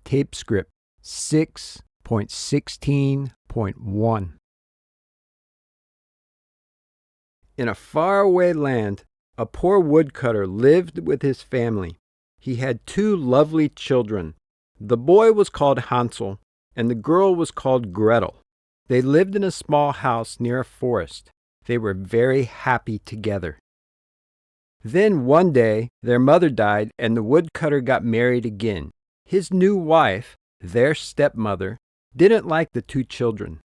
Tape script 6.16.1. In a faraway land, a poor woodcutter lived with his family. He had 2 lovely children. The boy was called Hansel, and the girl was called Gretel. They lived in a small house near a forest. They were very happy together. Then one day, their mother died, and the woodcutter got married again. His new wife, their stepmother, didn't like the 2 children.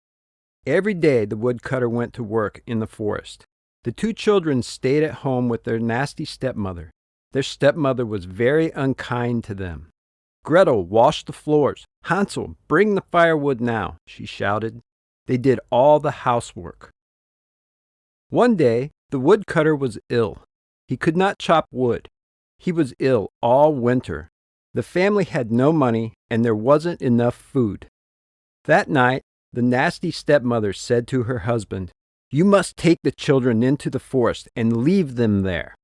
Every day the woodcutter went to work in the forest. The 2 children stayed at home with their nasty stepmother. Their stepmother was very unkind to them. Gretel washed the floors. Hansel, bring the firewood now, she shouted. They did all the housework. One day, the woodcutter was ill. He could not chop wood. He was ill all winter. The family had no money, and there wasn't enough food. That night, the nasty stepmother said to her husband, "You must take the children into the forest and leave them there."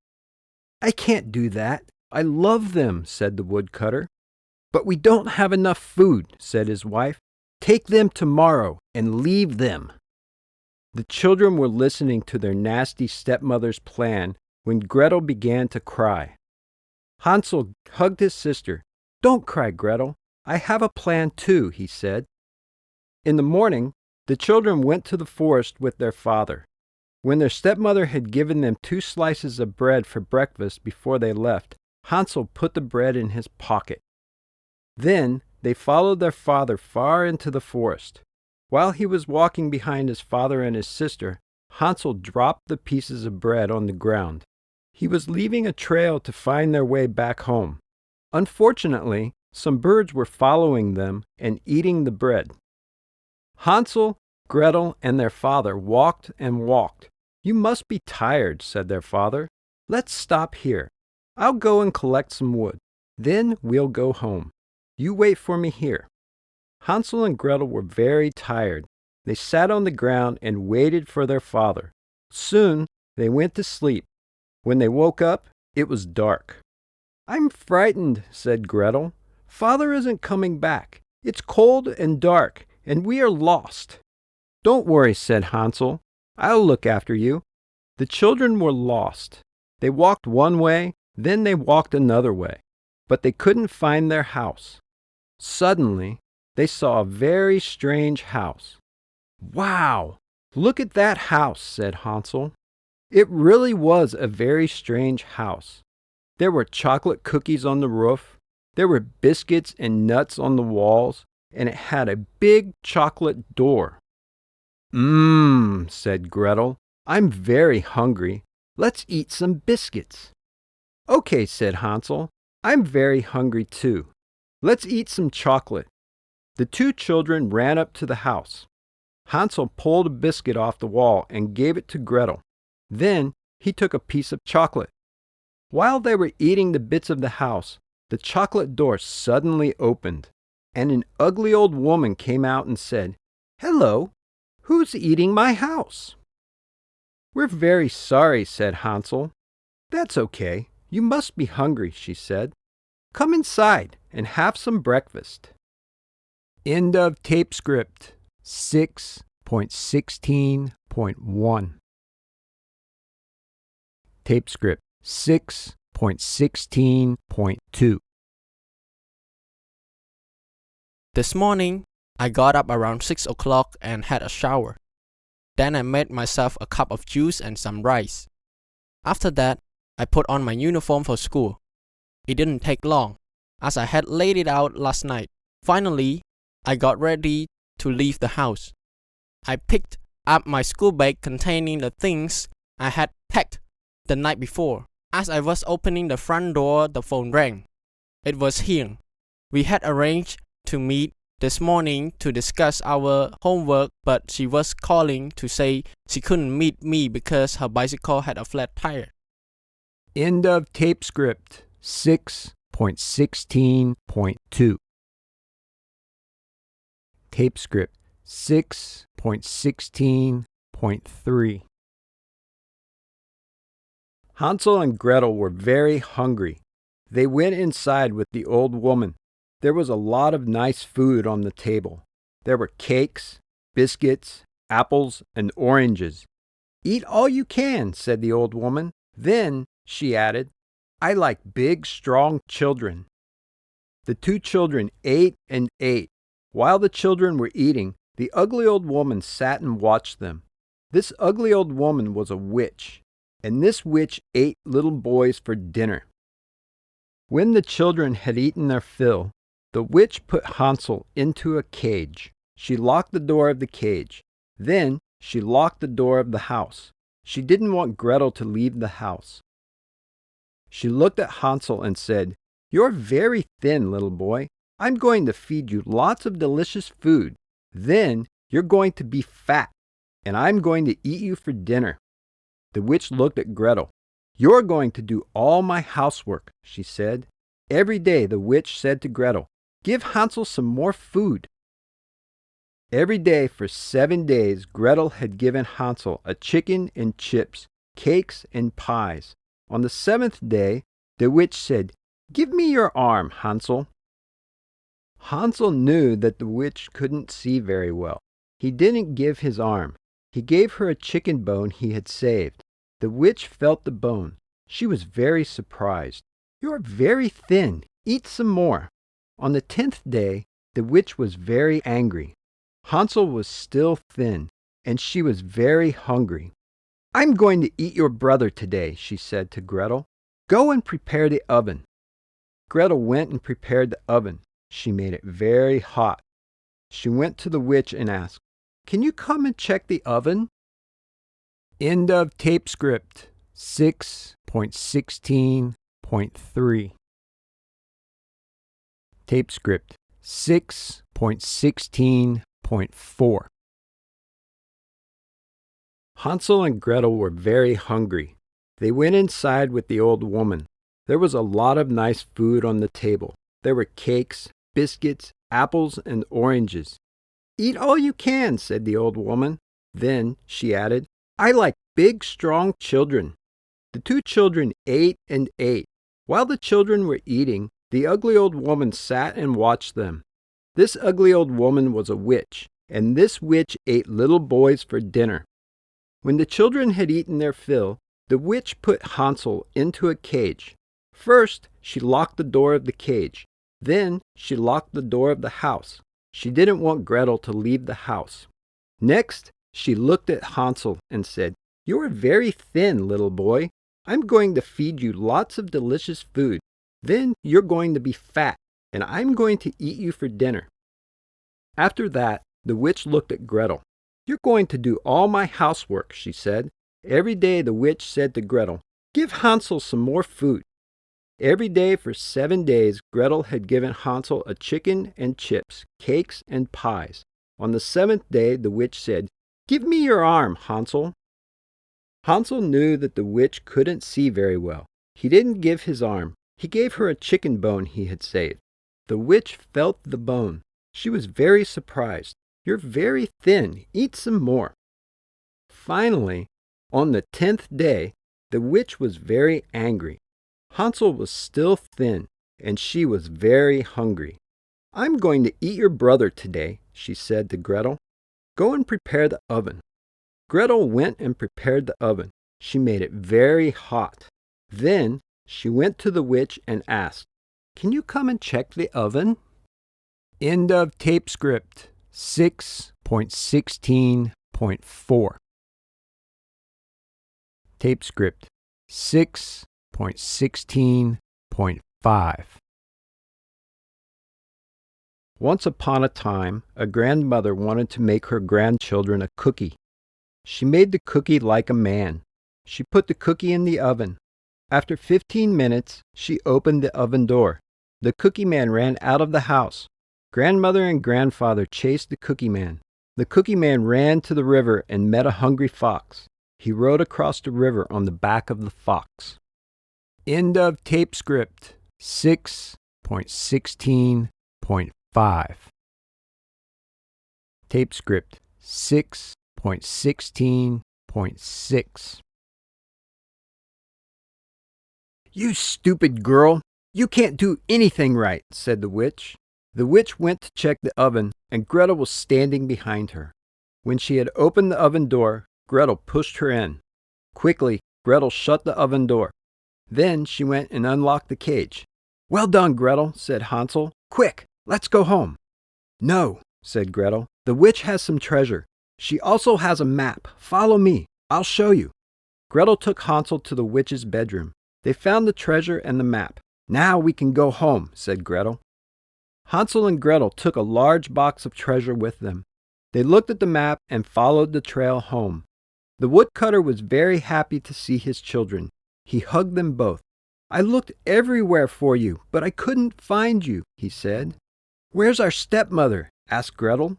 "I can't do that. I love them," said the woodcutter. "But we don't have enough food," said his wife. "Take them tomorrow and leave them." The children were listening to their nasty stepmother's plan when Gretel began to cry. Hansel hugged his sister. "Don't cry, Gretel. I have a plan too," he said. In the morning, the children went to the forest with their father. When their stepmother had given them 2 slices of bread for breakfast before they left, Hansel put the bread in his pocket. Then they followed their father far into the forest. While he was walking behind his father and his sister, Hansel dropped the pieces of bread on the ground. He was leaving a trail to find their way back home. Unfortunately, some birds were following them and eating the bread. Hansel, Gretel, and their father walked and walked. "You must be tired," said their father. "Let's stop here. I'll go and collect some wood. Then we'll go home. You wait for me here." Hansel and Gretel were very tired. They sat on the ground and waited for their father. Soon they went to sleep. When they woke up, it was dark. "I'm frightened," said Gretel. "Father isn't coming back. It's cold and dark, and we are lost." "Don't worry," said Hansel. "I'll look after you." The children were lost. They walked one way, then they walked another way, but they couldn't find their house. Suddenly, they saw a very strange house. "Wow! Look at that house," said Hansel. It really was a very strange house. There were chocolate cookies on the roof. There were biscuits and nuts on the walls, and it had a big chocolate door. "Mmm," said Gretel. "I'm very hungry. Let's eat some biscuits." "Okay," said Hansel. "I'm very hungry too. Let's eat some chocolate." The 2 children ran up to the house. Hansel pulled a biscuit off the wall and gave it to Gretel. Then he took a piece of chocolate. While they were eating the bits of the house, the chocolate door suddenly opened, and an ugly old woman came out and said, "Hello, who's eating my house?" "We're very sorry," said Hansel. "That's okay. You must be hungry," she said. "Come inside and have some breakfast." End of tape script 6.16.1. Tape script 6.16.2. This morning, I got up around 6 o'clock and had a shower. Then I made myself a cup of juice and some rice. After that, I put on my uniform for school. It didn't take long, as I had laid it out last night. Finally, I got ready to leave the house. I picked up my school bag containing the things I had packed the night before. As I was opening the front door, the phone rang. It was Hien. We had arranged to meet this morning to discuss our homework, but she was calling to say she couldn't meet me because her bicycle had a flat tire. End of tape script 6.16.2. Tape script 6.16.3. Hansel and Gretel were very hungry. They went inside with the old woman. There was a lot of nice food on the table. There were cakes, biscuits, apples, and oranges. "Eat all you can," said the old woman. Then she added, "I like big, strong children." The two children ate and ate. While the children were eating, the ugly old woman sat and watched them. This ugly old woman was a witch, and this witch ate little boys for dinner. When the children had eaten their fill, the witch put Hansel into a cage. She locked the door of the cage. Then she locked the door of the house. She didn't want Gretel to leave the house. She looked at Hansel and said, "You're very thin, little boy. I'm going to feed you lots of delicious food. Then you're going to be fat, and I'm going to eat you for dinner." The witch looked at Gretel. "You're going to do all my housework," she said. Every day the witch said to Gretel, "Give Hansel some more food." Every day for 7 days, Gretel had given Hansel a chicken and chips, cakes and pies. On the 7th day, the witch said, "Give me your arm, Hansel." Hansel knew that the witch couldn't see very well. He didn't give his arm. He gave her a chicken bone he had saved. The witch felt the bone. She was very surprised. "You're very thin. Eat some more." On the 10th day, the witch was very angry. Hansel was still thin, and she was very hungry. "I'm going to eat your brother today," she said to Gretel. "Go and prepare the oven." Gretel went and prepared the oven. She made it very hot. She went to the witch and asked, "Can you come and check the oven?" End of tape script 6.16.3. Tape script 6.16.4. Hansel and Gretel were very hungry. They went inside with the old woman. There was a lot of nice food on the table. There were cakes, biscuits, apples, and oranges. "Eat all you can," said the old woman. Then she added, "I like big, strong children." The two children ate and ate. While the children were eating, the ugly old woman sat and watched them. This ugly old woman was a witch, and this witch ate little boys for dinner. When the children had eaten their fill, the witch put Hansel into a cage. First, she locked the door of the cage. Then she locked the door of the house. She didn't want Gretel to leave the house. Next, she looked at Hansel and said, "You're very thin, little boy. I'm going to feed you lots of delicious food. Then you're going to be fat, and I'm going to eat you for dinner." After that, the witch looked at Gretel. "You're going to do all my housework," she said. Every day the witch said to Gretel, "Give Hansel some more food." Every day for 7 days, Gretel had given Hansel a chicken and chips, cakes and pies. On the 7th day, the witch said, "Give me your arm, Hansel." Hansel knew that the witch couldn't see very well. He didn't give his arm. He gave her a chicken bone he had saved. The witch felt the bone. She was very surprised. "You're very thin. Eat some more." Finally, on the 10th day, the witch was very angry. Hansel was still thin, and she was very hungry. "I'm going to eat your brother today," she said to Gretel. "Go and prepare the oven." Gretel went and prepared the oven. She made it very hot. Then she went to the witch and asked, "Can you come and check the oven?" End of tape script 6.16.4. Tape script 6.16.5. Once upon a time, a grandmother wanted to make her grandchildren a cookie. She made the cookie like a man. She put the cookie in the oven. After 15 minutes, she opened the oven door. The cookie man ran out of the house. Grandmother and grandfather chased the cookie man. The cookie man ran to the river and met a hungry fox. He rode across the river on the back of the fox. End of tape script 6.16.5. Tape script 6.16.6. "You stupid girl! You can't do anything right," said the witch. The witch went to check the oven, and Gretel was standing behind her. When she had opened the oven door, Gretel pushed her in. Quickly, Gretel shut the oven door. Then she went and unlocked the cage. "Well done, Gretel," said Hansel. "Quick, let's go home." "No," said Gretel. "The witch has some treasure. She also has a map. Follow me. I'll show you." Gretel took Hansel to the witch's bedroom. They found the treasure and the map. "Now we can go home," said Gretel. Hansel and Gretel took a large box of treasure with them. They looked at the map and followed the trail home. The woodcutter was very happy to see his children. He hugged them both. "I looked everywhere for you, but I couldn't find you," he said. "Where's our stepmother?" asked Gretel.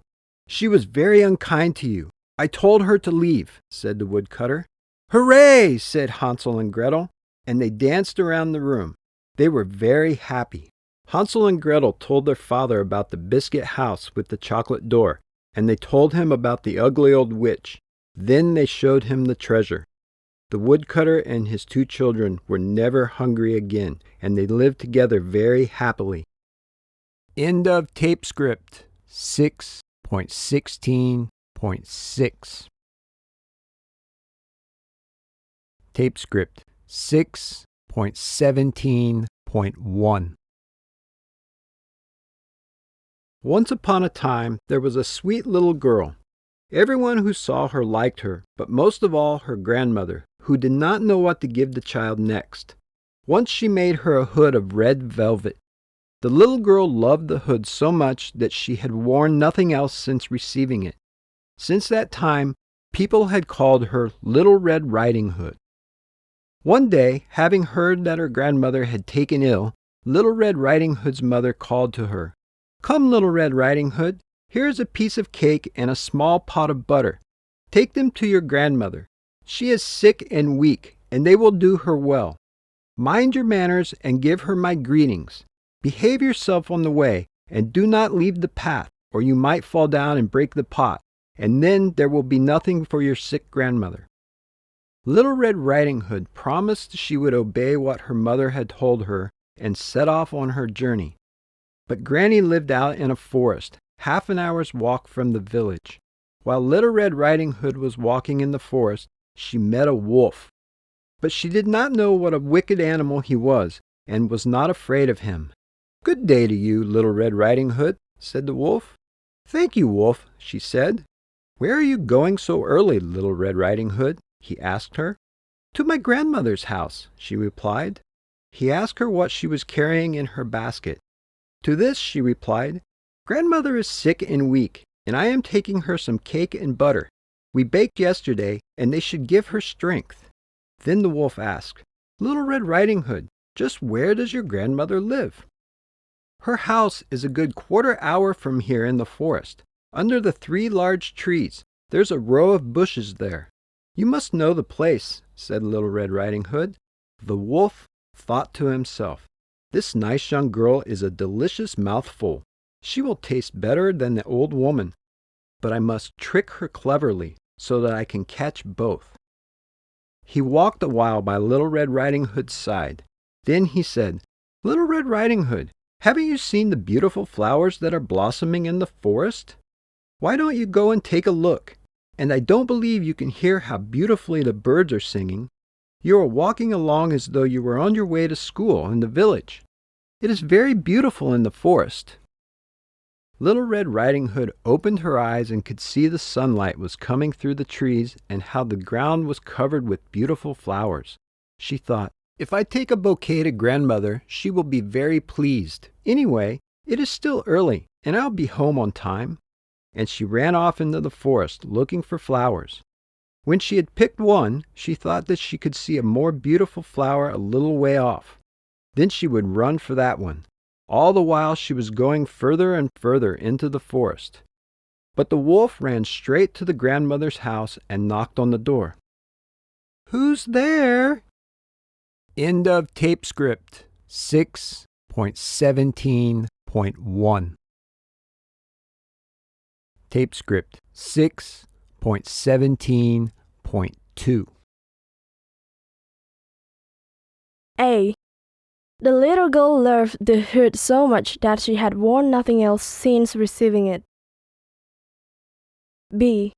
"She was very unkind to you. I told her to leave," said the woodcutter. "Hooray!" said Hansel and Gretel, and they danced around the room. They were very happy. Hansel and Gretel told their father about the biscuit house with the chocolate door, and they told him about the ugly old witch. Then they showed him the treasure. The woodcutter and his 2 children were never hungry again, and they lived together very happily. End of tape script 6.16.6. Tape script 6.17.1. Once upon a time, there was a sweet little girl. Everyone who saw her liked her, but most of all her grandmother, who did not know what to give the child next. Once she made her a hood of red velvet. The little girl loved the hood so much that she had worn nothing else since receiving it. Since that time, people had called her Little Red Riding Hood. One day, having heard that her grandmother had taken ill, Little Red Riding Hood's mother called to her. "Come, Little Red Riding Hood, here is a piece of cake and a small pot of butter. Take them to your grandmother. She is sick and weak, and they will do her well. Mind your manners and give her my greetings. Behave yourself on the way, and do not leave the path, or you might fall down and break the pot, and then there will be nothing for your sick grandmother." Little Red Riding Hood promised she would obey what her mother had told her and set off on her journey. But Granny lived out in a forest, half an hour's walk from the village. While Little Red Riding Hood was walking in the forest, she met a wolf. But she did not know what a wicked animal he was, and was not afraid of him. "Good day to you, Little Red Riding Hood," said the wolf. "Thank you, Wolf," she said. "Where are you going so early, Little Red Riding Hood?" he asked her. "To my grandmother's house," she replied. He asked her what she was carrying in her basket. To this she replied, "Grandmother is sick and weak, and I am taking her some cake and butter. We baked yesterday, and they should give her strength." Then the wolf asked, "Little Red Riding Hood, just where does your grandmother live?" "Her house is a good quarter-hour from here in the forest, under the 3 large trees. There's a row of bushes there. You must know the place," said Little Red Riding Hood. The wolf thought to himself, "This nice young girl is a delicious mouthful. She will taste better than the old woman. But I must trick her cleverly, so that I can catch both." He walked a while by Little Red Riding Hood's side. Then he said, "Little Red Riding Hood, haven't you seen the beautiful flowers that are blossoming in the forest? Why don't you go and take a look? And I don't believe you can hear how beautifully the birds are singing. You are walking along as though you were on your way to school in the village. It is very beautiful in the forest." Little Red Riding Hood opened her eyes and could see the sunlight was coming through the trees and how the ground was covered with beautiful flowers. She thought, "If I take a bouquet to grandmother, she will be very pleased. Anyway, it is still early, and I'll be home on time." And she ran off into the forest looking for flowers. When she had picked one, she thought that she could see a more beautiful flower a little way off. Then she would run for that one. All the while she was going further and further into the forest. But the wolf ran straight to the grandmother's house and knocked on the door. "Who's there?" End of tape script 6.17.1. Tape script 6.17.2. A. The little girl loved the hood so much that she had worn nothing else since receiving it. B.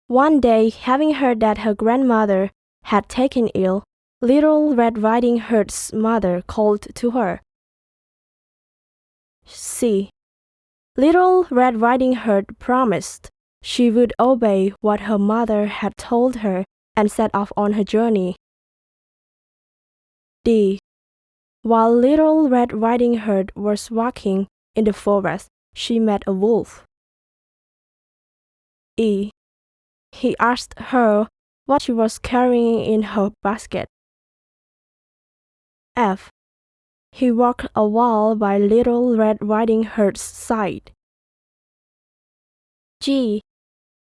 One day, having heard that her grandmother had taken ill, Little Red Riding Hood's mother called to her. C. Little Red Riding Hood promised she would obey what her mother had told her and set off on her journey. D. While Little Red Riding Hood was walking in the forest, she met a wolf. E. He asked her what she was carrying in her basket. F. He walked a while by Little Red Riding Hood's side. G.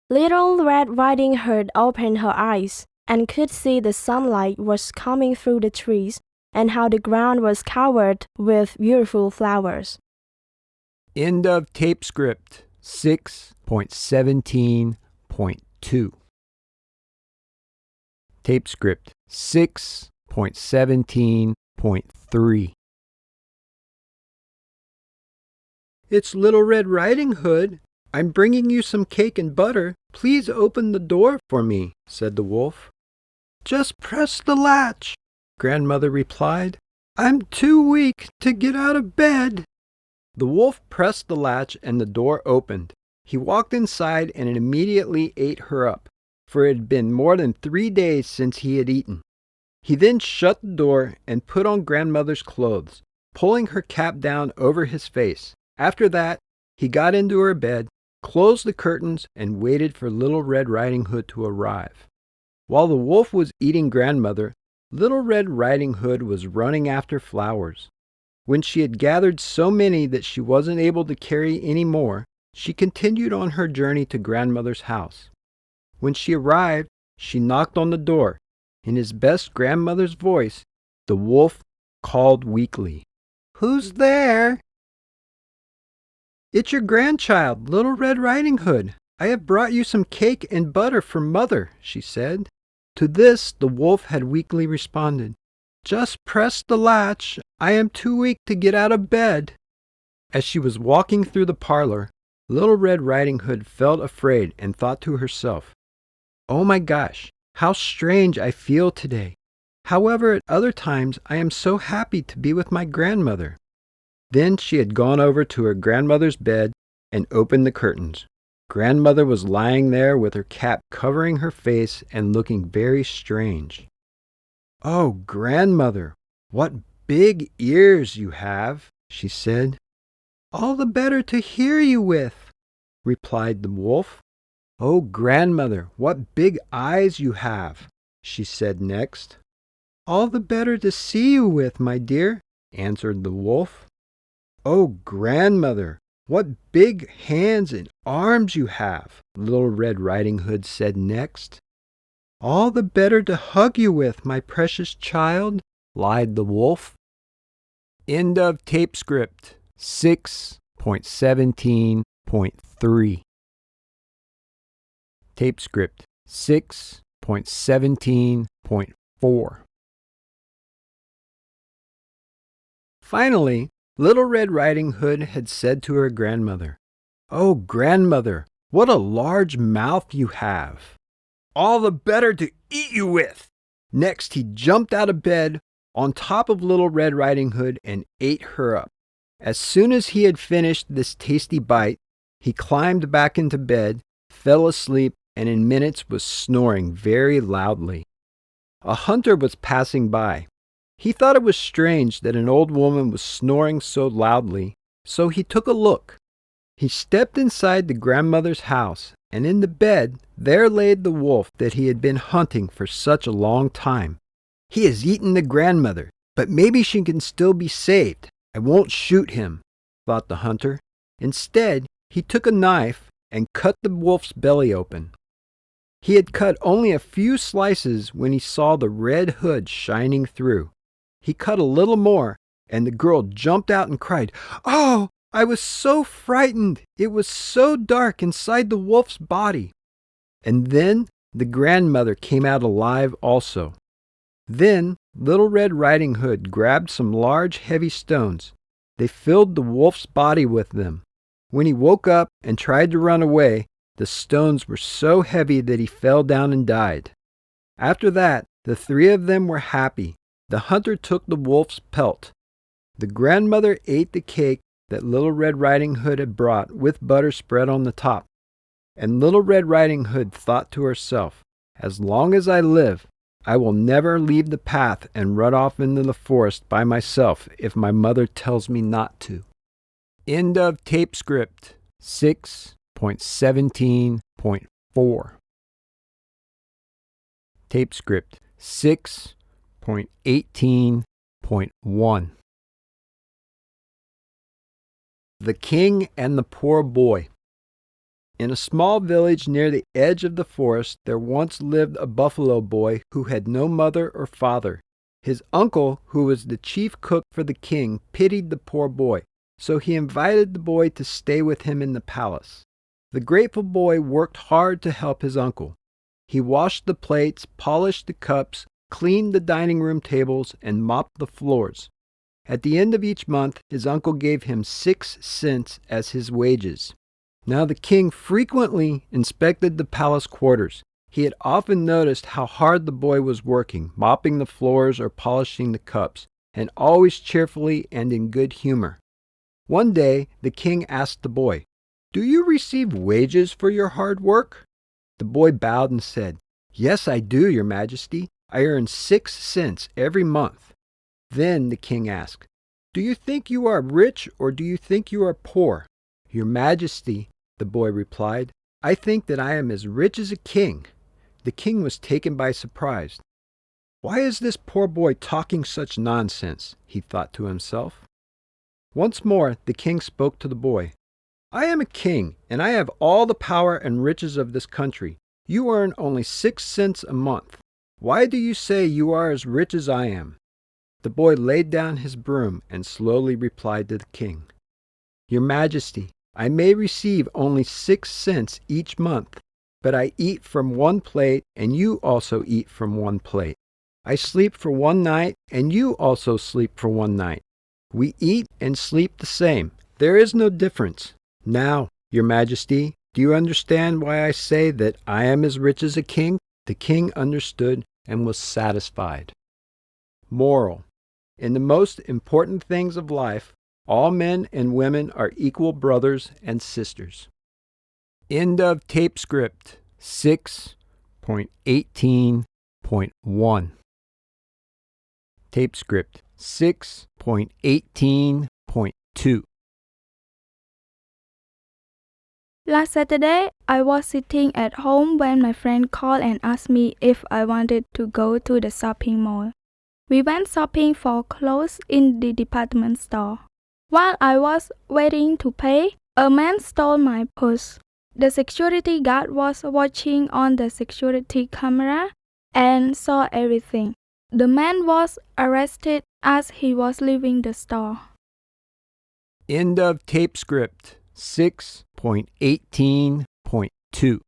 Little Red Riding Hood opened her eyes and could see the sunlight was coming through the trees and how the ground was covered with beautiful flowers. End of tape script 6.17.2. Tape script 6.17.3. It's Little Red Riding Hood. I'm bringing you some cake and butter. Please open the door for me, said the wolf. Just press the latch, Grandmother replied. I'm too weak to get out of bed. The wolf pressed the latch and the door opened. He walked inside and it immediately ate her up, for it had been more than 3 days since he had eaten. He then shut the door and put on Grandmother's clothes, pulling her cap down over his face. After that, he got into her bed, closed the curtains, and waited for Little Red Riding Hood to arrive. While the wolf was eating Grandmother, Little Red Riding Hood was running after flowers. When she had gathered so many that she wasn't able to carry any more, she continued on her journey to Grandmother's house. When she arrived, she knocked on the door. In his best grandmother's voice, the wolf called weakly, "Who's there?" "It's your grandchild, Little Red Riding Hood. I have brought you some cake and butter for Mother," she said. To this the wolf had weakly responded, "Just press the latch. I am too weak to get out of bed." As she was walking through the parlor, Little Red Riding Hood felt afraid and thought to herself, "Oh my gosh, how strange I feel today. However, at other times I am so happy to be with my grandmother." Then she had gone over to her grandmother's bed and opened the curtains. Grandmother was lying there with her cap covering her face and looking very strange. "Oh, Grandmother, what big ears you have," she said. "All the better to hear you with," replied the wolf. "Oh, Grandmother, what big eyes you have," she said next. "All the better to see you with, my dear," answered the wolf. "Oh, Grandmother, what big hands and arms you have," Little Red Riding Hood said next. "All the better to hug you with, my precious child," lied the wolf. End of tape script 6.17.3. Tape script 6.17.4. Finally, Little Red Riding Hood had said to her grandmother, "Oh, Grandmother, what a large mouth you have. All the better to eat you with." Next, he jumped out of bed on top of Little Red Riding Hood and ate her up. As soon as he had finished this tasty bite, he climbed back into bed, fell asleep, and in minutes was snoring very loudly. A hunter was passing by. He thought it was strange that an old woman was snoring so loudly, so he took a look. He stepped inside the grandmother's house, and in the bed there lay the wolf that he had been hunting for such a long time. "He has eaten the grandmother, but maybe she can still be saved. I won't shoot him," thought the hunter. Instead, he took a knife and cut the wolf's belly open. He had cut only a few slices when he saw the red hood shining through. He cut a little more, and the girl jumped out and cried, "Oh, I was so frightened. It was so dark inside the wolf's body." And then the grandmother came out alive also. Then Little Red Riding Hood grabbed some large, heavy stones. They filled the wolf's body with them. When he woke up and tried to run away, the stones were so heavy that he fell down and died. After that, the three of them were happy. The hunter took the wolf's pelt. The grandmother ate the cake that Little Red Riding Hood had brought with butter spread on the top. And Little Red Riding Hood thought to herself, "As long as I live, I will never leave the path and run off into the forest by myself if my mother tells me not to." End of tape script 6.17.4. Tape script 6.18.1. The King and the Poor Boy. In a small village near the edge of the forest, there once lived a buffalo boy who had no mother or father. His uncle, who was the chief cook for the king, pitied the poor boy, so he invited the boy to stay with him in the palace. The grateful boy worked hard to help his uncle. He washed the plates, polished the cups, cleaned the dining room tables, and mopped the floors. At the end of each month, his uncle gave him 6 cents as his wages. Now the king frequently inspected the palace quarters. He had often noticed how hard the boy was working, mopping the floors or polishing the cups, and always cheerfully and in good humor. One day, the king asked the boy, "Do you receive wages for your hard work?" The boy bowed and said, "Yes, I do, Your Majesty. I earn 6 cents every month." Then the king asked, "Do you think you are rich or do you think you are poor?" "Your Majesty," the boy replied, "I think that I am as rich as a king." The king was taken by surprise. "Why is this poor boy talking such nonsense?" he thought to himself. Once more the king spoke to the boy. "I am a king, and I have all the power and riches of this country. You earn only 6 cents a month. Why do you say you are as rich as I am?" The boy laid down his broom and slowly replied to the king, "Your Majesty, I may receive only 6 cents each month, but I eat from one plate and you also eat from one plate. I sleep for one night and you also sleep for one night. We eat and sleep the same. There is no difference. Now, Your Majesty, do you understand why I say that I am as rich as a king?" The king understood and was satisfied. Moral: in the most important things of life, all men and women are equal brothers and sisters. End of tape script 6.18.1. Tape script 6.18.2. Last Saturday, I was sitting at home when my friend called and asked me if I wanted to go to the shopping mall. We went shopping for clothes in the department store. While I was waiting to pay, a man stole my purse. The security guard was watching on the security camera and saw everything. The man was arrested as he was leaving the store. End of tape script 6.18.2.